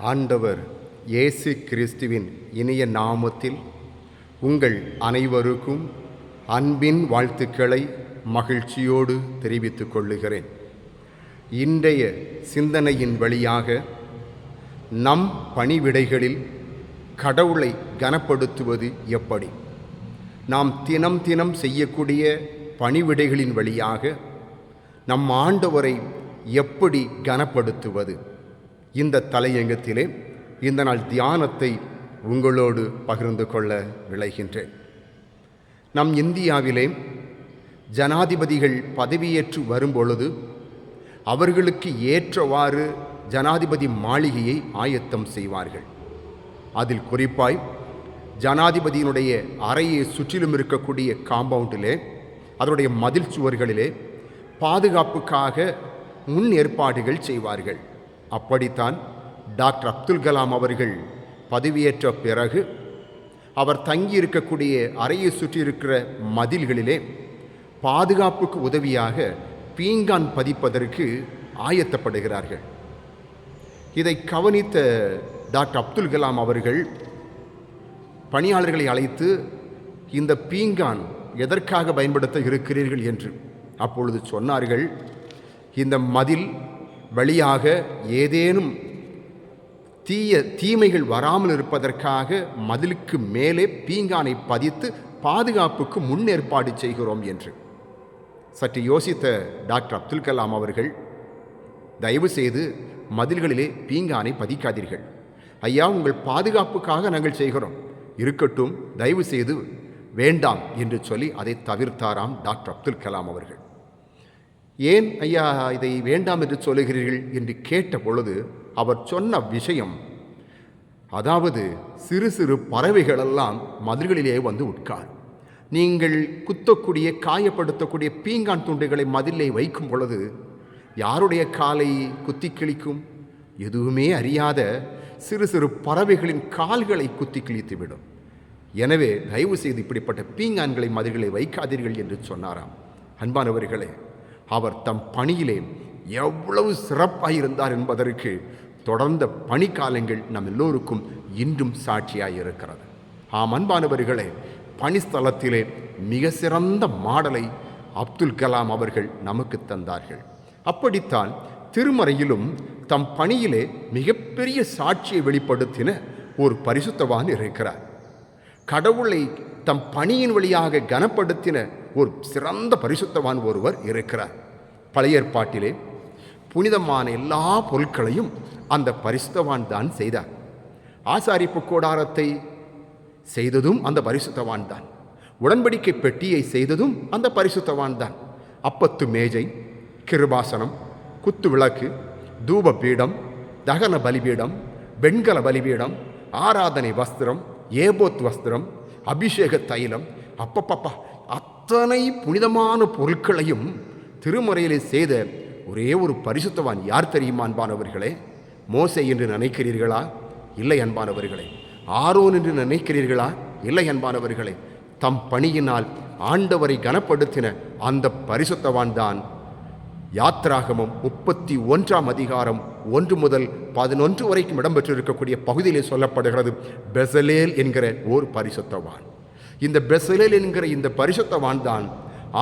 ஆண்டவர் இயேசு கிறிஸ்துவின் இனிய நாமத்தில் உங்கள் அனைவருக்கும் அன்பின் வாழ்த்துக்களை மகிழ்ச்சியோடு தெரிவித்துக் கொள்ளுகிறேன். இன்றைய சிந்தனையின் வழியாக நம் பணிவிடைகளில் கடவுளை கனப்படுத்துவது எப்படி, நாம் தினம் தினம் செய்யக்கூடிய பணிவிடைகளின் வழியாக நம் ஆண்டவரை எப்படி கனப்படுத்துவது, இந்த தலையங்கத்திலே இந்த நாள் தியானத்தை உங்களோடு பகிர்ந்து கொள்ள விளைகின்றேன். நம் இந்தியாவிலே ஜனாதிபதிகள் பதவியேற்று வரும்பொழுது அவர்களுக்கு ஏற்றவாறு ஜனாதிபதி மாளிகையை ஆயத்தம் செய்வார்கள். அதில் குறிப்பாய் ஜனாதிபதியினுடைய அறையை சுற்றிலும் இருக்கக்கூடிய காம்பவுண்டிலே, அதனுடைய மதில் சுவர்களிலே பாதுகாப்புக்காக முன் ஏற்பாடுகள் செய்வார்கள். அப்படித்தான் டாக்டர் அப்துல் கலாம் அவர்கள் பதவியேற்ற பிறகு அவர் தங்கியிருக்கக்கூடிய அறையை சுற்றி இருக்கிற மதில்களிலே பாதுகாப்புக்கு உதவியாக பீங்கான் பதிப்பதற்கு ஆயத்தப்படுகிறார்கள். இதை கவனித்த டாக்டர் அப்துல் கலாம் அவர்கள் பணியாளர்களை அழைத்து, இந்த பீங்கான் எதற்காக பயன்படுத்த இருக்கிறீர்கள் என்று அப்பொழுது சொன்னார்கள், இந்த மதில் வழியாக ஏதேனும் தீமைகள் வராமல் இருப்பதற்காக மதிலுக்கு மேலே பீங்கானை பதித்து பாதுகாப்புக்கு முன்னேற்பாடு செய்கிறோம் என்று. சற்று யோசித்த டாக்டர் அப்துல் கலாம் அவர்கள், தயவு செய்து மதில்களிலே பீங்கானை பதிக்காதீர்கள், ஐயா உங்கள் பாதுகாப்புக்காக நாங்கள் செய்கிறோம், இருக்கட்டும், தயவு செய்து வேண்டாம் என்று சொல்லி அதை தவிர்த்தாராம் டாக்டர் அப்துல் கலாம் அவர்கள். ஏன் ஐயா இதை வேண்டாம் என்று சொல்லுகிறீர்கள் என்று கேட்ட பொழுது அவர் சொன்ன விஷயம், அதாவது சிறு சிறு பறவைகளெல்லாம் மதில்களிலே வந்து உட்கார், நீங்கள் குத்தக்கூடிய காயப்படுத்தக்கூடிய பீங்கான் துண்டுகளை மதிலே வைக்கும் பொழுது யாருடைய காலை குத்தி கிழிக்கும்? எதுவுமே அறியாத சிறு சிறு பறவைகளின் கால்களை குத்தி கிழித்துவிடும். எனவே தயவு செய்து இப்படிப்பட்ட பீங்கான்களை மதில்களை வைக்காதீர்கள் என்று சொன்னாராம். அன்பானவர்களே, அவர் தம் பணியிலே எவ்வளவு சிறப்பாயிருந்தார் என்பதற்கு தொடர்ந்த பணிக்காலங்கள் நம் எல்லோருக்கும் இன்றும் சாட்சியாக இருக்கிறது. அன்பானவர்களே, பணிஸ்தலத்திலே மிக சிறந்த மாடலை அப்துல் கலாம் அவர்கள் நமக்கு தந்தார்கள். அப்படித்தான் திருமறையிலும் தம் பணியிலே மிகப்பெரிய சாட்சியை வெளிப்படுத்தின ஒரு பரிசுத்தவான் இருக்கிறார். கடவுளை தம் பணியின் வழியாக கனப்படுத்தின ஒரு சிறந்த பரிசுத்தவான் ஒருவர் இருக்கிறார். பழைய ஏற்பாட்டிலே புனிதமான எல்லா பொருட்களையும் அந்த பரிசுத்தவான் தான் செய்தார். ஆசாரிப்பு கூடாரத்தை செய்ததும் அந்த பரிசுத்தவான் தான். உடன்படிக்கை பெட்டியை செய்ததும் அந்த பரிசுத்தவான் தான். அப்பத்து மேஜை, கிருபாசனம், குத்து விளக்கு, தூப பீடம், தகன பலிபீடம், வெண்கல பலிபீடம், ஆராதனை வஸ்திரம், ஏபோத் வஸ்திரம், அபிஷேக தைலம், அப்பப்பப்பா அத்தனை புனிதமான பொருட்களையும் திருமறையிலே செய்த ஒரே ஒரு பரிசுத்தவான் யார் தெரியுமா அன்பானவர்களே? மோசே என்று நினைக்கிறீர்களா? இல்லை அன்பானவர்களே. ஆரோன் என்று நினைக்கிறீர்களா? இல்லை அன்பானவர்களே. தம் பணியினால் ஆண்டவரை கனப்படுத்தின அந்த பரிசுத்தவான் தான் யாத்ராகமம் 31ஆம் அதிகாரம் 1 முதல் 11 வரைக்கும் இடம்பெற்றிருக்கக்கூடிய பகுதியிலே சொல்லப்படுகிறது பெசலேல் என்கிற ஓர் பரிசுத்தவான். இந்த பெசலேல் என்கிற இந்த பரிசுத்தவான் தான்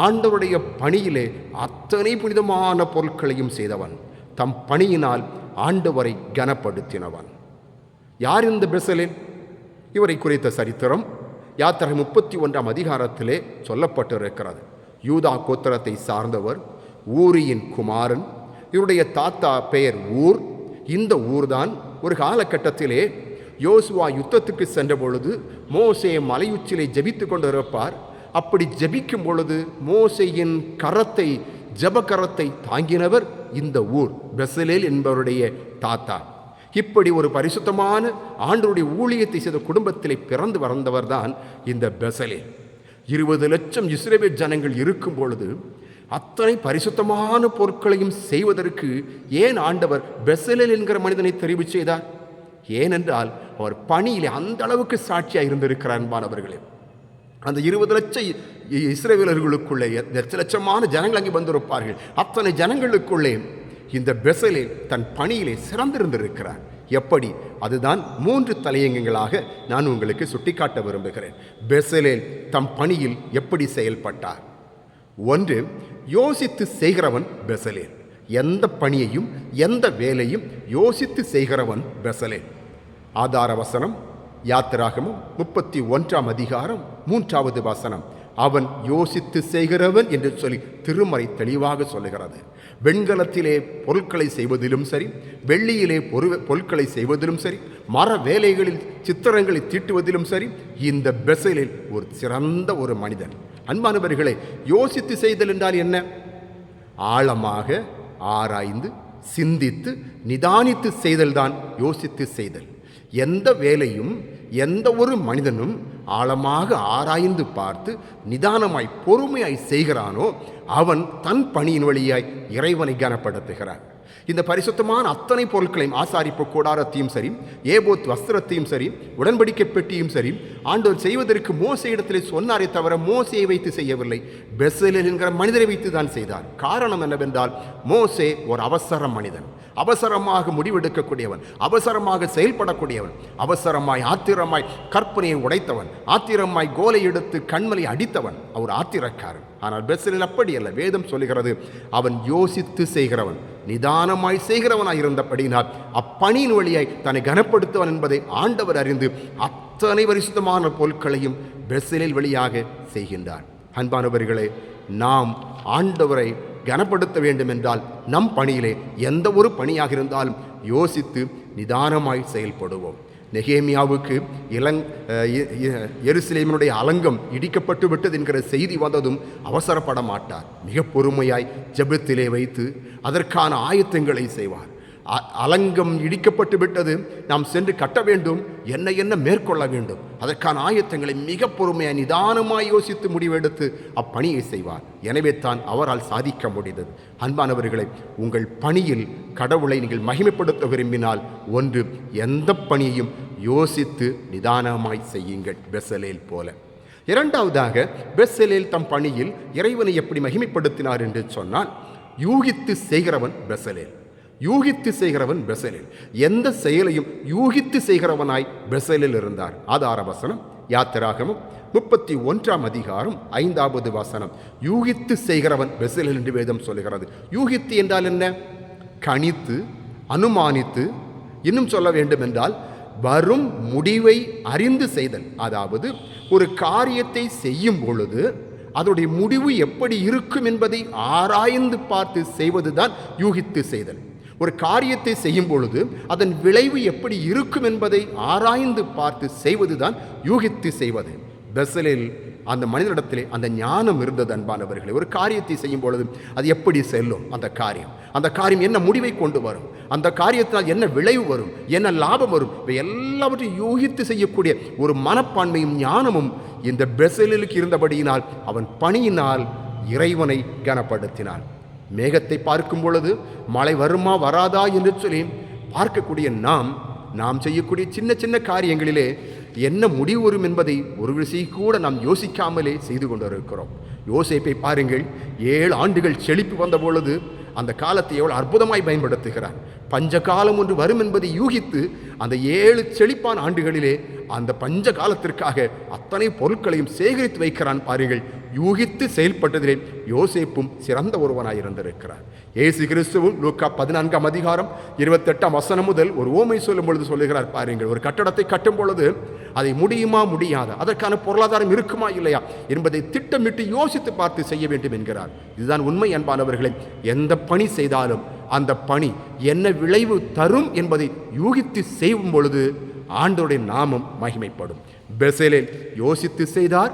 ஆண்டவருடைய பணியிலே அத்தனை புனிதமான பொருட்களையும் செய்தவன், தம் பணியினால் ஆண்டவரை கனப்படுத்தினவன். யார் இந்த பெசலேல்? இவரை குறித்த சரித்திரம் யாத்திரை 31ஆம் அதிகாரத்திலே சொல்லப்பட்டிருக்கிறது. யூதா கோத்திரத்தை சார்ந்தவர், ஊரியின் குமாரன். இவருடைய தாத்தா பெயர் ஊர். இந்த ஊர்தான் ஒரு காலகட்டத்திலே யோசுவா யுத்தத்துக்கு சென்ற பொழுது மோசே மலையுச்சிலை ஜெபித்து கொண்டிருப்பார். அப்படி ஜெபிக்கும் பொழுது மோசேயின் கரத்தை, ஜபகரத்தை தாங்கினவர் இந்த ஊர், பெசலேல் என்பவருடைய தாத்தா. இப்படி ஒரு பரிசுத்தமான ஆண்டவருடைய ஊழியத்தை செய்த குடும்பத்திலே பிறந்து வளர்ந்தவர் தான் இந்த பெசலேல். 20 லட்சம் இஸ்ரவேல் ஜனங்கள் இருக்கும் பொழுது அத்தனை பரிசுத்தமான பொருட்களையும் செய்வதற்கு ஏன் ஆண்டவர் பெசலேல் என்கிற மனிதனை தெரிவு செய்தார்? ஏனென்றால் அவர் பணியிலே அந்த அளவுக்கு சாட்சியாக இருந்திருக்கிறார். அன்பானவர்களே, அந்த 20 லட்சம் இஸ்ரவேலர்களுக்குள்ளே லட்சமான ஜனங்கள் அங்கே வந்திருப்பார்கள். அத்தனை ஜனங்களுக்குள்ளே இந்த பெசலேல் தன் பணியிலே சிறந்திருந்திருக்கிறார். எப்படி? அதுதான் 3 தலையங்கங்களாக நான் உங்களுக்கு சுட்டிக்காட்ட விரும்புகிறேன். பெசலேல் தம் பணியில் எப்படி செயல்பட்டார்? 1, யோசித்து செய்கிறவன் பெசலேல். எந்த பணியையும் எந்த வேலையும் யோசித்து செய்கிறவன் பெசலேல். ஆதார வசனம் யாத்திராகமம் 31ஆம் அதிகாரம் 3வது வசனம். அவன் யோசித்து செய்கிறவன் என்று சொல்லி திருமறை தெளிவாக சொல்லுகிறது. வெண்கலத்திலே பொருட்களை செய்வதிலும் சரி, வெள்ளியிலே பொருட்களை செய்வதிலும் சரி, மர வேலைகளில் சித்திரங்களை தீட்டுவதிலும் சரி, இந்த பெசலேல் ஒரு சிறந்த ஒரு மனிதன். அன்பானவர்களே, யோசித்து செய்தல் என்றால் என்ன? ஆழமாக ஆராய்ந்து சிந்தித்து நிதானித்து செய்தல்தான் யோசித்து செய்தல். எந்த வேலையும் எந்த ஒரு மனிதனும் ஆழமாக ஆராய்ந்து பார்த்து நிதானமாய் பொறுமையாய் செய்கிறானோ அவன் தன் பணியின் வழியாய் இறைவனை கனப்படுத்துகிறான். இந்த பரிசுத்தமான அத்தனை பொருட்களையும், ஆசாரிப்பு கூடாரத்தையும் சரி, ஏபோத் வஸ்திரத்தையும் சரி, உடன்படிக்கை பெட்டியும் சரி, ஆண்டவர் செய்வதற்கு மோசே இடத்திலே சொன்னாரே தவிர மோசையை வைத்து செய்யவில்லை. பெசலேல் என்கிற மனிதரை வைத்து தான் செய்தார். காரணம் என்னவென்றால், மோசே ஒரு அவசர மனிதன், அவசரமாக முடிவெடுக்கக்கூடியவன், அவசரமாக செயல்படக்கூடியவன், அவசரமாய் ஆத்திரமாய் கற்பனையை உடைத்தவன், ஆத்திரமாய் கோலை எடுத்து கண்மலை அடித்தவன். அவர் ஆத்திரக்காரன். ஆனால் பெசலேல் அப்படி அல்ல. வேதம் சொல்லுகிறது, அவன் யோசித்து செய்கிறவன், நிதானமாய் செய்கிறவனாய் இருந்தபடினால் அப்பணியின் வழியாய் தன்னை கனப்படுத்துவன் என்பதை ஆண்டவர் அறிந்து அத்தனை பரிசுத்தமான பொருட்களையும் பெசலேல் வழியாக செய்கின்றார். அன்பானவர்களே, நாம் ஆண்டவரை கனப்படுத்த வேண்டும் என்றால் நம் பணியிலே எந்த ஒரு பணியாக இருந்தாலும் யோசித்து நிதானமாய் செயல்படுவோம். நெகேமியாவுக்கு எருசலேமினுடைய அலங்கம் இடிக்கப்பட்டு விட்டது என்கிற செய்தி வந்ததும் அவசரப்பட மாட்டார். மிக பொறுமையாய் ஜெபத்திலே வைத்து அதற்கான ஆயத்தங்களை செய்வார். அலங்கம் இடிக்கப்பட்டு விட்டது, நாம் சென்று கட்ட வேண்டும், என்ன மேற்கொள்ள வேண்டும், அதற்கான ஆயத்தங்களை மிக பொறுமையாய் நிதானமாய் யோசித்து முடிவெடுத்து அப்பணியை செய்வார். எனவே தான் அவரால் சாதிக்க முடிந்தது. அன்பானவர்களை, உங்கள் பணியில் கடவுளை நீங்கள் மகிமைப்படுத்த விரும்பினால், 1, எந்த பணியையும் யோசித்து நிதானமாய் செய்யுங்கள், பெசலேல் போல. 2வதாக, பெசலேல் தம் பணியில் இறைவனை எப்படி மகிமைப்படுத்தினார் என்று சொன்னால், யூகித்து செய்கிறவன் பெசலேல். யூகித்து செய்கிறவன் பெசலேல். எந்த செயலையும் யூகித்து செய்கிறவனாய் பெசலேல் இருந்தார். ஆதார வசனம் யாத்திராகமம் 31ஆம் அதிகாரம் 5வது வசனம். யூகித்து செய்கிறவன் பெசலேல் என்று வேதம் சொல்லுகிறது. யூகித்து என்றால் என்ன? கணித்து, அனுமானித்து, இன்னும் சொல்ல வேண்டும் என்றால் வரும் முடிவை அறிந்து செய்தல். அதாவது ஒரு காரியத்தை செய்யும் பொழுது அதனுடைய முடிவு எப்படி இருக்கும் என்பதை ஆராய்ந்து பார்த்து செய்வதுதான் யூகித்து செய்தல். ஒரு காரியத்தை செய்யும் பொழுது அதன் விளைவு எப்படி இருக்கும் என்பதை ஆராய்ந்து பார்த்து செய்வதுதான் யூகித்து செய்வது. பெசலேல் அந்த மனிதனிடத்திலே அந்த ஞானம் இருந்தது. அன்பானவர்களே, ஒரு காரியத்தை செய்யும் பொழுது அது எப்படி செல்லும், அந்த காரியம் என்ன முடிவை கொண்டு வரும், அந்த காரியத்தினால் என்ன விளைவு வரும், என்ன லாபம் வரும், இவை எல்லாவற்றையும் யூகித்து செய்யக்கூடிய ஒரு மனப்பான்மையும் ஞானமும் இந்த பெசலேலுக்கு இருந்தபடியினால் அவன் பணியினால் இறைவனை கனப்படுத்தினான். மேகத்தை பார்க்கும் பொழுது மழை வருமா வராதா என்று சொல்லி பார்க்கக்கூடிய நாம் செய்யக்கூடிய சின்ன சின்ன காரியங்களிலே என்ன முடிவு வரும் என்பதை ஒரு விஷயம் கூட நாம் யோசிக்காமலே செய்து கொண்டிருக்கிறோம். யோசேப்பை பாருங்கள், 7 ஆண்டுகள் செழிப்பு வந்த பொழுது அந்த காலத்தை எவ்வளவு அற்புதமாய் பயன்படுத்துகிறார். பஞ்ச காலம் ஒன்று வரும் என்பதை யூகித்து அந்த 7 செழிப்பான ஆண்டுகளிலே அந்த பஞ்ச காலத்திற்காக அத்தனை பொருட்களையும் சேகரித்து வைக்கிறான். பாருங்கள், யூகித்து செயல்பட்டதிலே யோசேப்பும் சிறந்த ஒருவனாய் இருந்திருக்கிறார். இயேசு கிறிஸ்துவும் லூக்கா 14ஆம் அதிகாரம் 28ஆம் வசனம் முதல் ஒரு ஓமை சொல்லும் பொழுது சொல்லுகிறார். பாருங்கள், ஒரு கட்டடத்தை கட்டும் பொழுது அதை முடியுமா முடியாதா, அதற்கான பொருளாதாரம் இருக்குமா இல்லையா என்பதை திட்டமிட்டு யோசித்து பார்த்து செய்ய வேண்டும் என்கிறார். இதுதான் உண்மை. அன்பானவர்களை, எந்த பணி செய்தாலும் அந்த பணி என்ன விளைவு தரும் என்பதை யூகித்து செய்யும் பொழுது ஆண்டவருடைய நாமம் மகிமைப்படும். பெசலேல் யோசித்து செய்தார்,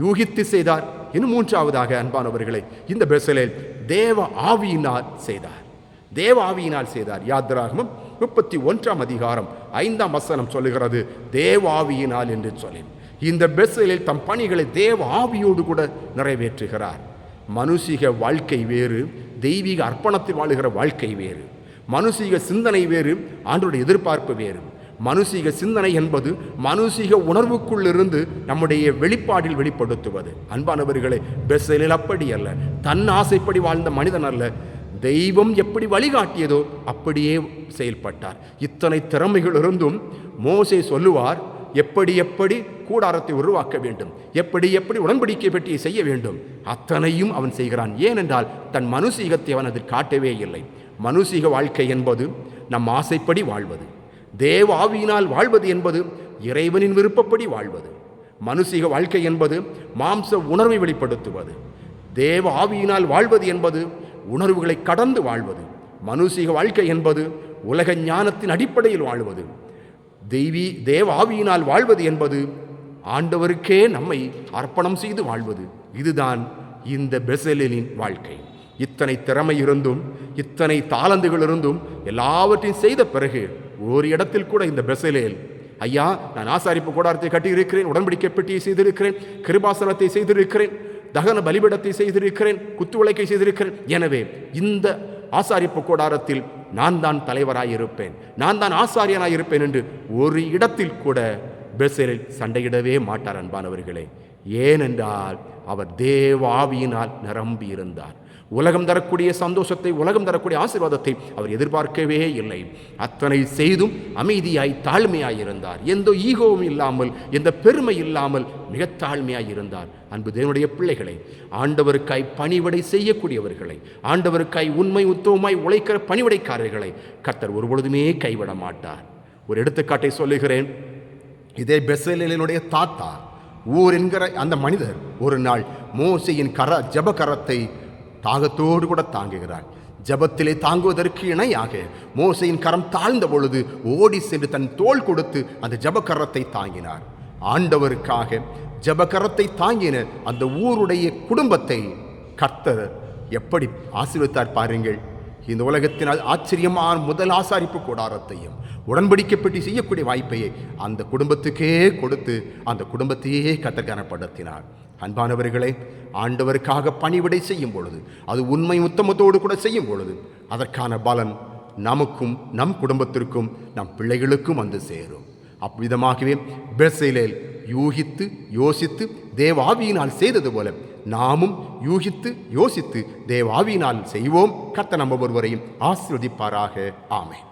யூகித்து செய்தார். இன்னும் 3வதாக அன்பானவர்களை, இந்த பெசலேல் தேவ ஆவியினால் செய்தார். யாத்திராகமம் 31ஆம் அதிகாரம் 5ஆம் வசனம் சொல்லுகிறது, தேவ ஆவியினால் என்று சொல்லி. இந்த பெசலேல் தம் பணிகளை தேவ ஆவியோடு கூட நிறைவேற்றுகிறார். மனுஷிக வாழ்க்கை வேறு, தெய்வீக அர்ப்பணத்தில் வாழுகிற வாழ்க்கை வேறு. மனுஷிக சிந்தனை வேறு, ஆண்டவருடைய எதிர்பார்ப்பு வேறு. மனுஷிக சிந்தனை என்பது மனுஷிக உணர்வுக்குள்ளிருந்து நம்முடைய வெளிப்பாடில் வெளிப்படுத்துவது. அன்பானவர்களே, பெசலேல் அப்படி அல்ல. தன் ஆசைப்படி வாழ்ந்த மனிதன் அல்ல. தெய்வம் எப்படி வழிகாட்டியதோ அப்படியே செயல்பட்டார். இத்தனை திறமைகள் இருந்தும் மோசே சொல்லுவார், எப்படி எப்படி கூடாரத்தை உருவாக்க வேண்டும், எப்படி எப்படி உடன்படிக்கை பெட்டியை செய்ய வேண்டும், அத்தனையும் அவன் செய்கிறான். ஏனென்றால் தன் மனுஷீகத்தை அவன் அதில் காட்டவே இல்லை. மனுஷீக வாழ்க்கை என்பது நம் ஆசைப்படி வாழ்வது, தேவ ஆவியினால் வாழ்வது என்பது இறைவனின் விருப்பப்படி வாழ்வது. மனுஷீக வாழ்க்கை என்பது மாம்ச உணர்வை வெளிப்படுத்துவது. தேவ ஆவியினால் வாழ்வது என்பது உணர்வுகளை கடந்து வாழ்வது. மனுஷீக வாழ்க்கை என்பது உலக ஞானத்தின் அடிப்படையில் வாழ்வது. தேவ ஆவியினால் வாழ்வது என்பது ஆண்டவருக்கே நம்மை அர்ப்பணம் செய்து வாழ்வது. இதுதான் இந்த பெசலேலின் வாழ்க்கை. இத்தனை திறமை இருந்தும், இத்தனை தாளந்துகள் இருந்தும், எல்லாவற்றையும் செய்த பிறகு ஒரு இடத்தில் கூட இந்த பெசலேல், ஐயா, நான் ஆசாரிப்பு கூடாரத்தை கட்டியிருக்கிறேன், உடன்படிக்கை பெட்டியை செய்திருக்கிறேன், கிருபாசனத்தை செய்திருக்கிறேன், தகன பலிபீடத்தை செய்திருக்கிறேன், குத்துவிளக்கை செய்திருக்கிறேன், எனவே இந்த ஆசாரிப்பு கூடாரத்தில் நான் தான் தலைவராயிருப்பேன், நான் தான் ஆசாரியனாயிருப்பேன் என்று ஒரு இடத்தில் கூட பெசலேல் சண்டையிடவே மாட்டார். அன்பானவர்களே, ஏனென்றால் அவர் தேவ ஆவியினால் நிரம்பி இருந்தார். உலகம் தரக்கூடிய சந்தோஷத்தை, உலகம் தரக்கூடிய ஆசீர்வாதத்தை அவர் எதிர்பார்க்கவே இல்லை. அத்தனை செய்தும் அமைதியாய் தாழ்மையாய் இருந்தார். எந்த ஈகோவும் இல்லாமல், எந்த பெருமை இல்லாமல் மிக தாழ்மையாய் இருந்தார். அன்பு தேவனுடைய பிள்ளைகளை, ஆண்டவருக்காய் பணிவிடை செய்யக்கூடியவர்களை, ஆண்டவருக்காய் உண்மை உத்தவமாய் உழைக்கிற பணிவிடைக்காரர்களை கர்த்தர் ஒருபொழுதுமே கைவிட மாட்டார். ஒரு எடுத்துக்காட்டை சொல்லுகிறேன். இதே பெசலேலினுடைய தாத்தா ஊர் என்கிற அந்த மனிதர் ஒரு நாள் மோசேயின் ஜெபகரத்தை தாகத்தோடு கூட தாங்குகிறார். ஜபத்திலே தாங்குவதற்கு இணையாக மோசேயின் கரம் தாழ்ந்த பொழுது ஓடி சென்று தன் தோள் கொடுத்து அந்த ஜபக்கரத்தை தாங்கினார். ஆண்டவருக்காக ஜபக்கரத்தை தாங்கின அந்த ஊருடைய குடும்பத்தை கர்த்தர் எப்படி ஆசீர்வதித்தார் பாருங்கள். இந்த உலகத்தினால் ஆச்சரியமான முதல் ஆசாரிப்பு கூடாரத்தையும் உடன்படிக்கை பெட்டி செய்யக்கூடிய வாய்ப்பையை அந்த குடும்பத்துக்கே கொடுத்து அந்த குடும்பத்தையே கர்த்தர் கனப்படுத்தினார். அன்பானவர்களே, ஆண்டவருக்காக பணிவிடை செய்யும் பொழுது, அது உண்மை உத்தமத்தோடு கூட செய்யும் பொழுது, அதற்கான பலன் நமக்கும் நம் குடும்பத்திற்கும் நம் பிள்ளைகளுக்கும் வந்து சேரும். அவ்விதமாகவே பெசலேல் யூகித்து யோசித்து தேவாவியினால் செய்தது போல நாமும் யூகித்து யோசித்து தேவாவியினால் செய்வோம். கர்த்தர் நம்ம ஒருவரையும் ஆசீர்வதிப்பாராக. ஆமென்.